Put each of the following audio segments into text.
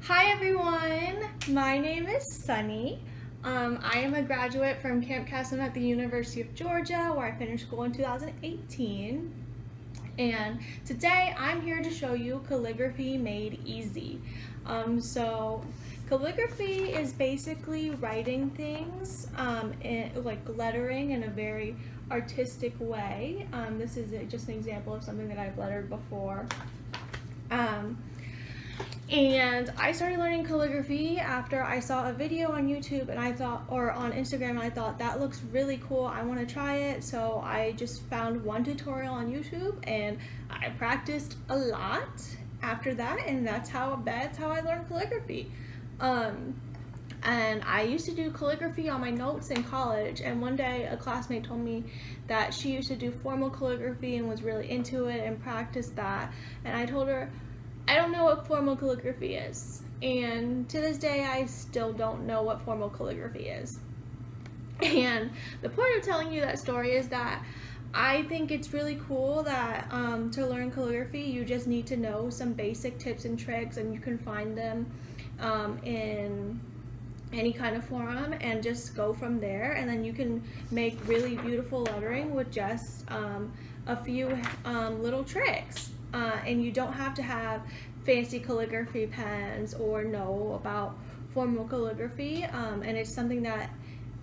Hi everyone, my name is Sunny. I am a graduate from Camp Kesem at the University of Georgia, where I finished school in 2018. And today I'm here to show you calligraphy made easy. Calligraphy is basically writing things, like lettering in a very artistic way. This is just an example of something that I've lettered before. And I started learning calligraphy after I saw a video on YouTube or on Instagram, and I thought that looks really cool. I want to try it. So I just found one tutorial on YouTube and I practiced a lot after that, and that's how I learned calligraphy. And I used to do calligraphy on my notes in college, and one day a classmate told me that she used to do formal calligraphy and was really into it and practiced that. And I told her, I don't know what formal calligraphy is, and to this day I still don't know what formal calligraphy is. And the point of telling you that story is that I think it's really cool that to learn calligraphy you just need to know some basic tips and tricks, and you can find them in any kind of forum and just go from there, and then you can make really beautiful lettering with just a few little tricks. And you don't have to have fancy calligraphy pens or know about formal calligraphy, and it's something that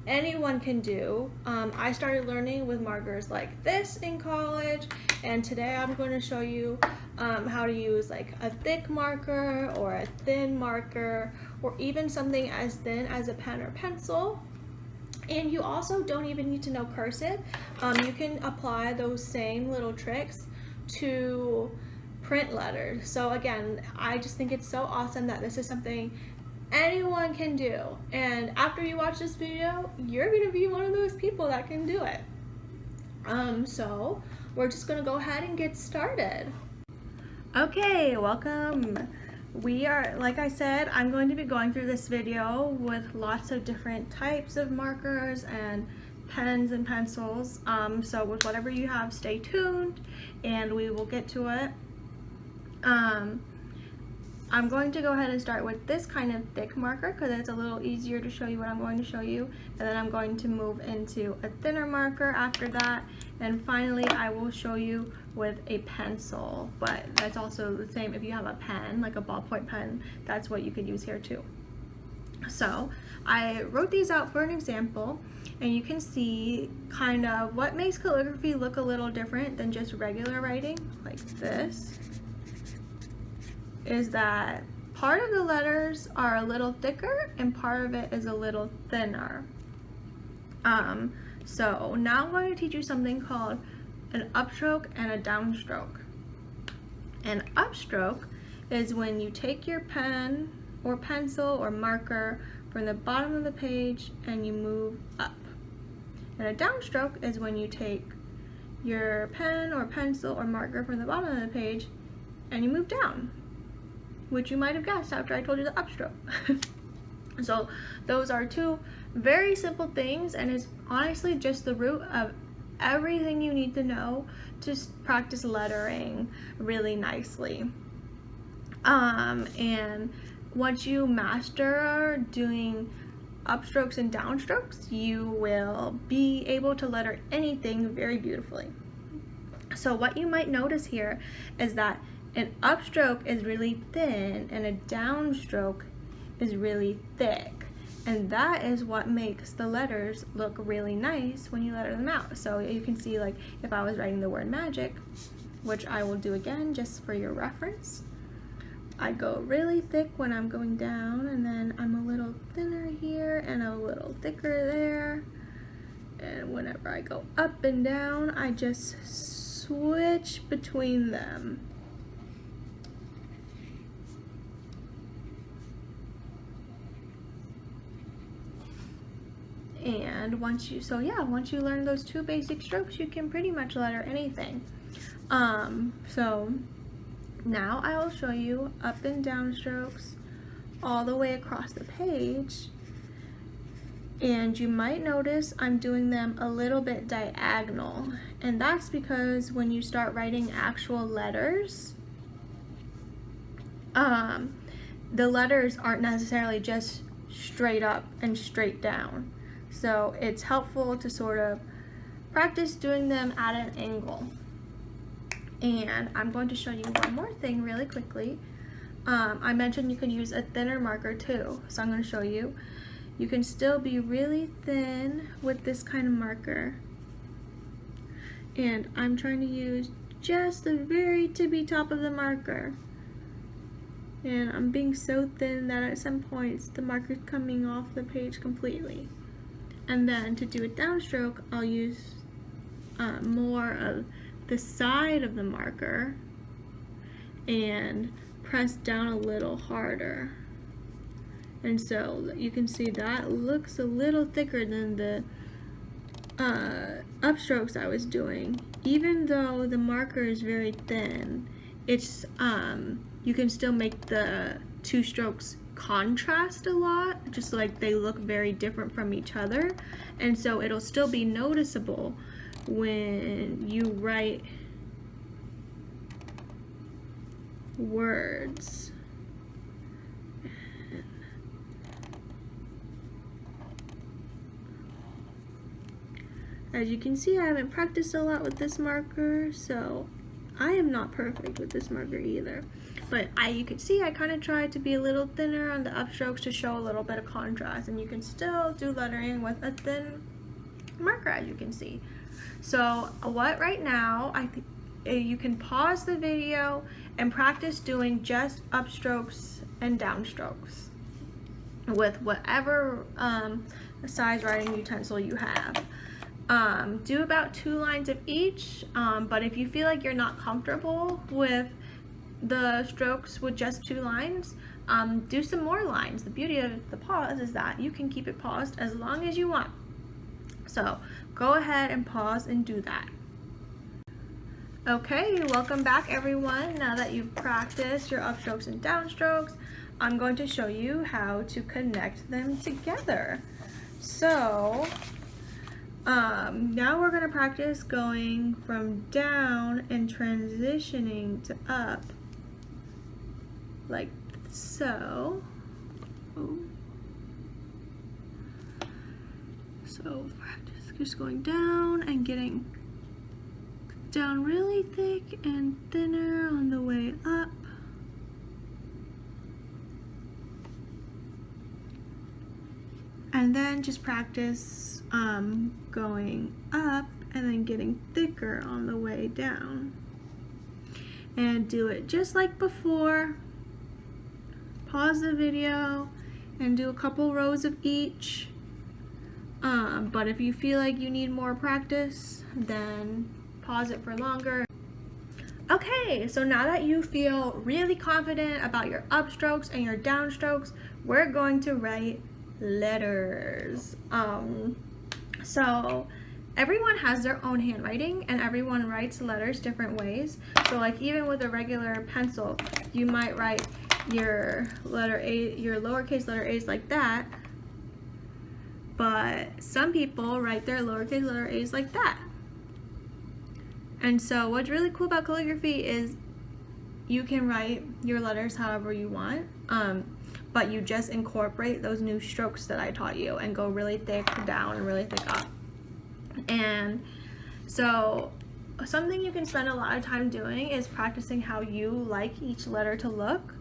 anyone can do. I started learning with markers like this in college, and today I'm going to show you how to use like a thick marker or a thin marker, or even something as thin as a pen or pencil. And you also don't even need to know cursive. You can apply those same little tricks to print letters. So again, I just think it's so awesome that this is something anyone can do. And after you watch this video, you're gonna be one of those people that can do it. So we're just gonna go ahead and get started. Okay, welcome. Like I said, I'm going to be going through this video with lots of different types of markers and pens and pencils. So with whatever you have, stay tuned and we will get to it. I'm going to go ahead and start with this kind of thick marker because it's a little easier to show you what I'm going to show you, and then I'm going to move into a thinner marker after that, and finally I will show you with a pencil. But that's also the same if you have a pen, like a ballpoint pen, that's what you could use here too. So I wrote these out for an example, and you can see kind of what makes calligraphy look a little different than just regular writing like this is that part of the letters are a little thicker and part of it is a little thinner. So now I'm going to teach you something called an upstroke and a downstroke. An upstroke is when you take your pen or pencil or marker from the bottom of the page and you move up. And a downstroke is when you take your pen or pencil or marker from the bottom of the page and you move down, which you might have guessed after I told you the upstroke. So those are two very simple things, and it's honestly just the root of everything you need to know to practice lettering really nicely. And once you master doing upstrokes and downstrokes, you will be able to letter anything very beautifully. So what you might notice here is that an upstroke is really thin and a downstroke is really thick, and that is what makes the letters look really nice when you letter them out. So you can see, like if I was writing the word magic, which I will do again just for your reference, I go really thick when I'm going down, and then I'm a little thinner here and a little thicker there, and whenever I go up and down I just switch between them. And once you learn those two basic strokes, you can pretty much letter anything. So now I will show you up and down strokes all the way across the page, and you might notice I'm doing them a little bit diagonal, and that's because when you start writing actual letters, the letters aren't necessarily just straight up and straight down. So it's helpful to sort of practice doing them at an angle. And I'm going to show you one more thing really quickly. I mentioned you can use a thinner marker too, so I'm going to show you. You can still be really thin with this kind of marker. And I'm trying to use just the very tippy top of the marker. And I'm being so thin that at some points the marker's coming off the page completely. And then to do a downstroke, I'll use more of the side of the marker and press down a little harder. And so you can see that looks a little thicker than the upstrokes I was doing. Even though the marker is very thin, it's you can still make the two strokes contrast a lot, just like they look very different from each other, and so it'll still be noticeable when you write words. As you can see, I haven't practiced a lot with this marker, so I am not perfect with this marker either. But you can see I kind of tried to be a little thinner on the upstrokes to show a little bit of contrast, and you can still do lettering with a thin marker, as you can see. So right now, I think you can pause the video and practice doing just upstrokes and downstrokes with whatever size writing utensil you have. Do about 2 lines of each, but if you feel like you're not comfortable with the strokes with just 2 lines, do some more lines. The beauty of the pause is that you can keep it paused as long as you want. So go ahead and pause and do that. Okay, welcome back everyone. Now that you've practiced your upstrokes and downstrokes, I'm going to show you how to connect them together. So now we're going to practice going from down and transitioning to up, like so. So practice just going down and getting down really thick and thinner on the way up. And then just practice going up and then getting thicker on the way down. And do it just like before. Pause the video and do a couple rows of each. But if you feel like you need more practice, then pause it for longer. Okay, so now that you feel really confident about your upstrokes and your downstrokes, we're going to write letters. So everyone has their own handwriting and everyone writes letters different ways. So like even with a regular pencil, you might write your letter A, your lowercase letter A's like that, but some people write their lowercase letter A's like that. And so what's really cool about calligraphy is you can write your letters however you want, but you just incorporate those new strokes that I taught you and go really thick down and really thick up. And so something you can spend a lot of time doing is practicing how you like each letter to look.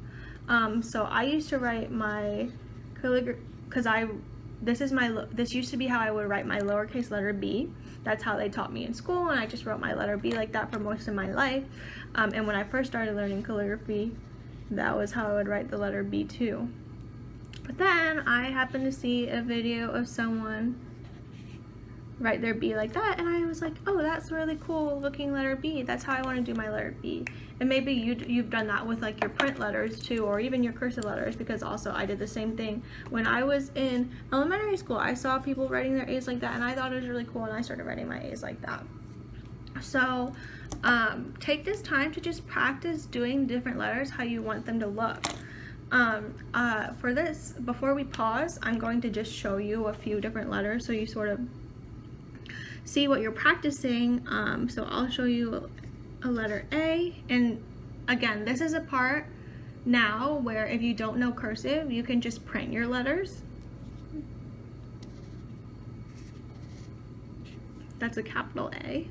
So I used to write my calligraphy, because this used to be how I would write my lowercase letter B. That's how they taught me in school, and I just wrote my letter B like that for most of my life. And when I first started learning calligraphy, that was how I would write the letter B too. But then I happened to see a video of someone write their B like that, and I was like, oh, that's a really cool looking letter B. That's how I want to do my letter B. And maybe you've done that with like your print letters too, or even your cursive letters, because also I did the same thing. When I was in elementary school, I saw people writing their A's like that, and I thought it was really cool, and I started writing my A's like that. So take this time to just practice doing different letters how you want them to look. For this, before we pause, I'm going to just show you a few different letters so you sort of see what you're practicing. So I'll show you a letter A, and again, this is a part now where if you don't know cursive, you can just print your letters. That's a capital A.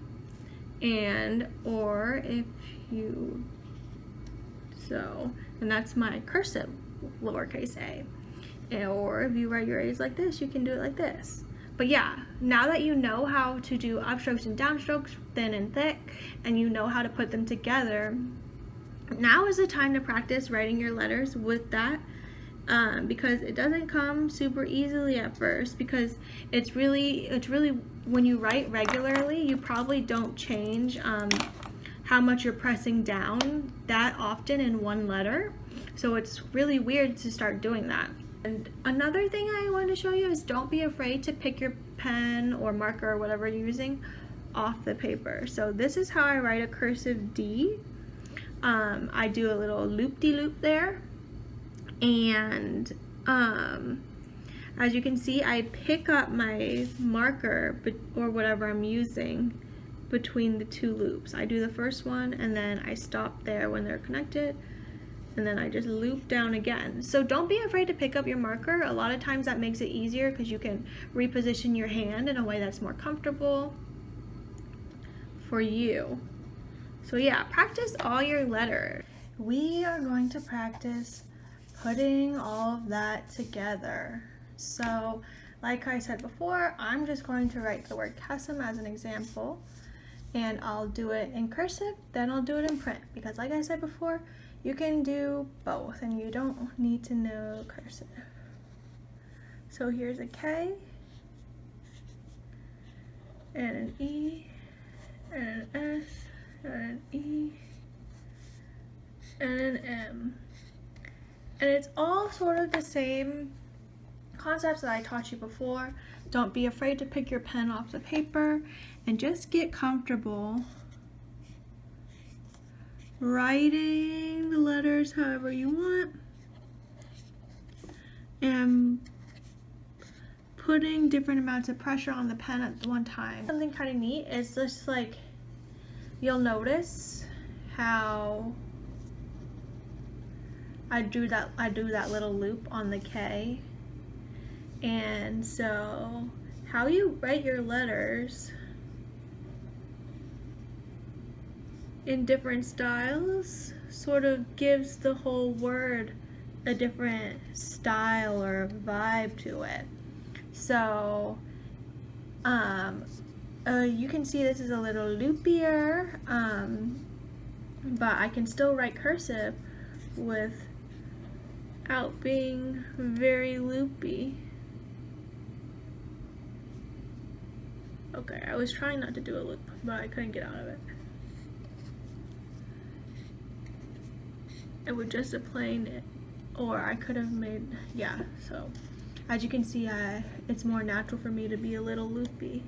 And, or if you, and that's my cursive lowercase a. Or if you write your A's like this, you can do it like this. But yeah, now that you know how to do upstrokes and downstrokes, thin and thick, and you know how to put them together, now is the time to practice writing your letters with that, because it doesn't come super easily at first, because it's really when you write regularly, you probably don't change how much you're pressing down that often in one letter. So it's really weird to start doing that. And another thing I want to show you is don't be afraid to pick your pen or marker or whatever you're using off the paper. So this is how I write a cursive D. I do a little loop-de-loop there, and as you can see, I pick up my marker or whatever I'm using between the two loops. I do the first one and then I stop there when they're connected, and then I just loop down again. So don't be afraid to pick up your marker. A lot of times that makes it easier because you can reposition your hand in a way that's more comfortable for you. So yeah, practice all your letters. We are going to practice putting all of that together. So like I said before, I'm just going to write the word Kesem as an example, and I'll do it in cursive, then I'll do it in print, because like I said before, you can do both and you don't need to know cursive. So here's a K and an E and an S and an E and an M. And it's all sort of the same concepts that I taught you before. Don't be afraid to pick your pen off the paper and just get comfortable writing the letters however you want and putting different amounts of pressure on the pen at one time. Something kind of neat is just like, you'll notice how I do that little loop on the K. And so how you write your letters in different styles sort of gives the whole word a different style or vibe to it. So you can see this is a little loopier, but I can still write cursive without being very loopy. Okay, I was trying not to do a loop, but I couldn't get out of it. It was just a plain, or I could have made, yeah, so as you can see, it's more natural for me to be a little loopy.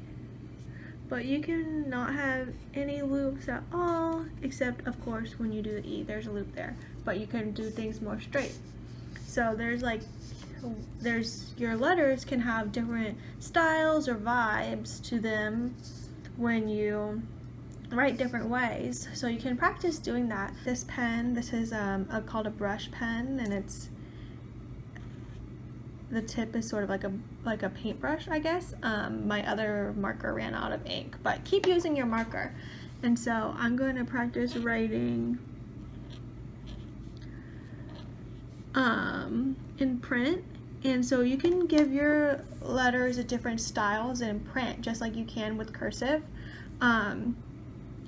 But you can not have any loops at all, except of course when you do the E, there's a loop there, but you can do things more straight. So there's your letters can have different styles or vibes to them when you write different ways. So you can practice doing that. This pen, this is called a brush pen, and the tip is sort of like a paintbrush, I guess. My other marker ran out of ink, but keep using your marker. And so I'm going to practice writing in print. And so you can give your letters a different styles in print, just like you can with cursive.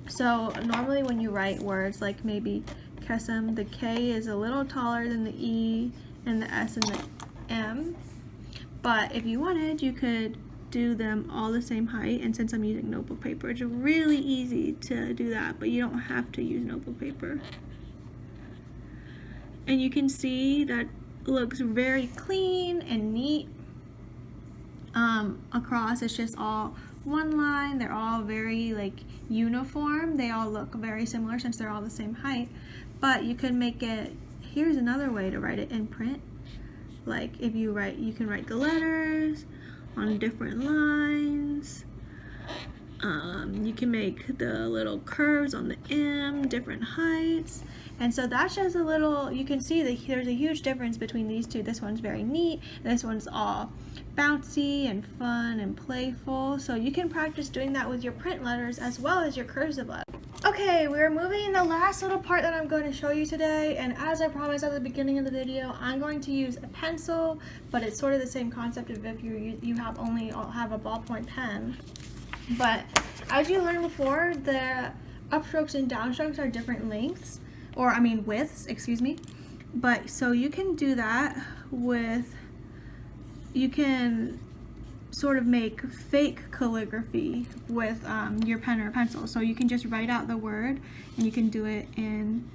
So normally when you write words like maybe Kesem, the K is a little taller than the E and the S and the M. But if you wanted, you could do them all the same height, and since I'm using notebook paper, it's really easy to do that, but you don't have to use notebook paper. And you can see that it looks very clean and neat. Across, it's just all one line. They're all very like uniform. They all look very similar since they're all the same height, but you could make it, here's another way to write it in print. Like if you can write the letters on different lines, You can make the little curves on the M, different heights. And so that's just a little, you can see that there's a huge difference between these two. This one's very neat, and this one's all bouncy and fun and playful. So you can practice doing that with your print letters as well as your cursive letters. Okay, we're moving the last little part that I'm going to show you today, and as I promised at the beginning of the video, I'm going to use a pencil, but it's sort of the same concept of if you have a ballpoint pen. But as you learned before, the upstrokes and downstrokes are different lengths, or I mean widths, excuse me. But so you can do that with, you can sort of make fake calligraphy with your pen or pencil. So you can just write out the word, and you can do it in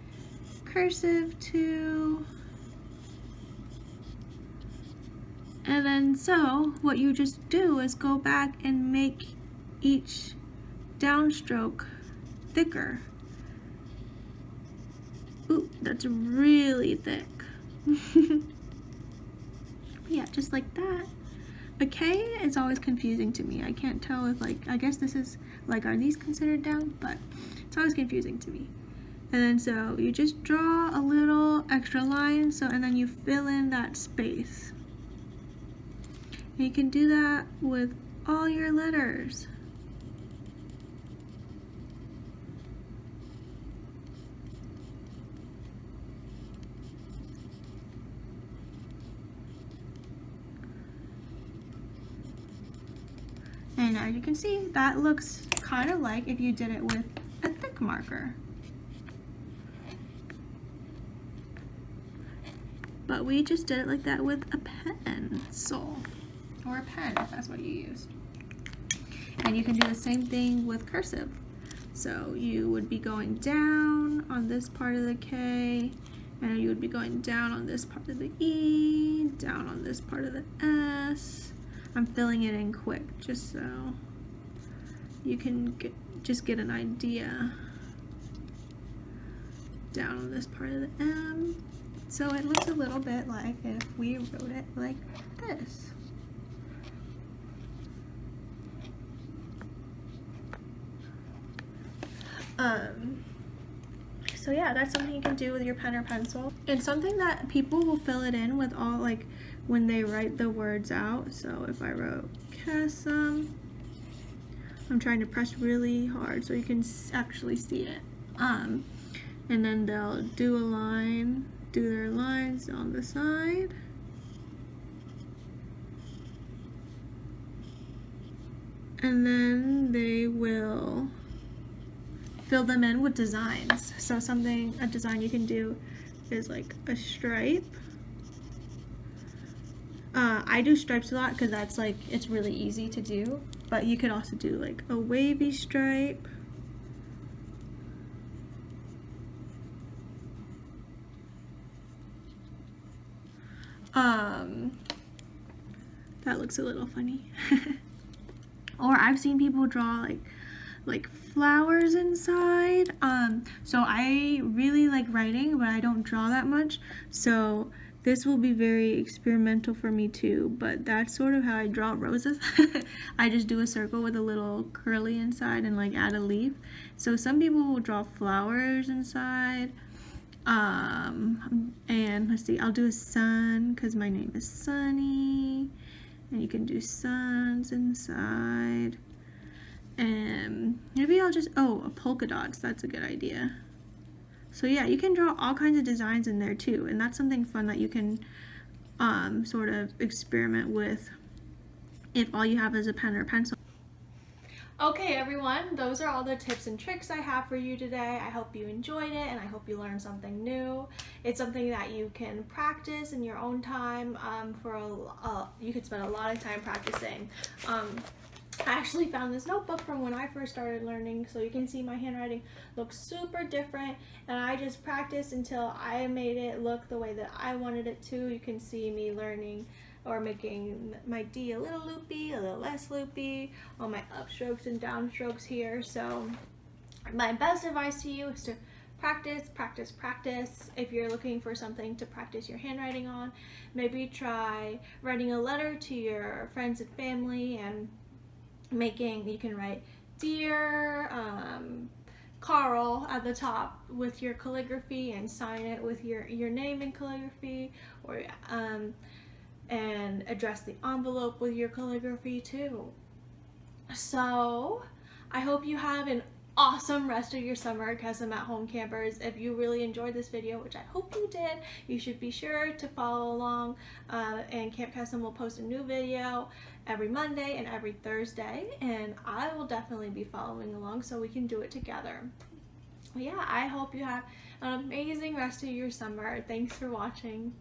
cursive too. And then so what you just do is go back and make each downstroke thicker. Ooh, that's really thick. Yeah, just like that. Okay, it's always confusing to me. I can't tell if, like, I guess this is, like, are these considered down? But it's always confusing to me. And then so you just draw a little extra line, so, and then you fill in that space. And you can do that with all your letters. And as you can see, that looks kind of like if you did it with a thick marker. But we just did it like that with a pencil, or a pen if that's what you used. And you can do the same thing with cursive. So you would be going down on this part of the K, and you would be going down on this part of the E, down on this part of the S. I'm filling it in quick just so you can just get an idea. Down on this part of the M. So it looks a little bit like if we wrote it like this. So yeah, that's something you can do with your pen or pencil. And something that people will fill it in with all, like, when they write the words out. So if I wrote Kesem, I'm trying to press really hard so you can actually see it. And then they'll do a line, do their lines on the side. And then they will fill them in with designs. So a design you can do is like a stripe. I do stripes a lot because that's like, it's really easy to do, but you could also do like a wavy stripe. That looks a little funny. Or I've seen people draw like flowers inside. So I really like writing, but I don't draw that much. So this will be very experimental for me too, but that's sort of how I draw roses. I just do a circle with a little curly inside and like add a leaf. So some people will draw flowers inside. And let's see, I'll do a sun because my name is Sunny. And you can do suns inside. And maybe I'll just, a polka dots, that's a good idea. So yeah, you can draw all kinds of designs in there too, and that's something fun that you can sort of experiment with if all you have is a pen or pencil. Okay everyone, those are all the tips and tricks I have for you today. I hope you enjoyed it, and I hope you learned something new. It's something that you can practice in your own time. You could spend a lot of time practicing. I actually found this notebook from when I first started learning, so you can see my handwriting looks super different, and I just practiced until I made it look the way that I wanted it to. You can see me learning or making my D a little loopy, a little less loopy, all my upstrokes and downstrokes here. So my best advice to you is to practice, practice, practice. If you're looking for something to practice your handwriting on, maybe try writing a letter to your friends and family and you can write, Dear Carl at the top with your calligraphy, and sign it with your name in calligraphy, or and address the envelope with your calligraphy too. So I hope you have an awesome rest of your summer, Kesem at Home campers. If you really enjoyed this video, which I hope you did, you should be sure to follow along, and Camp Kesem will post a new video every Monday and every Thursday, and I will definitely be following along so we can do it together. But yeah, I hope you have an amazing rest of your summer. Thanks for watching.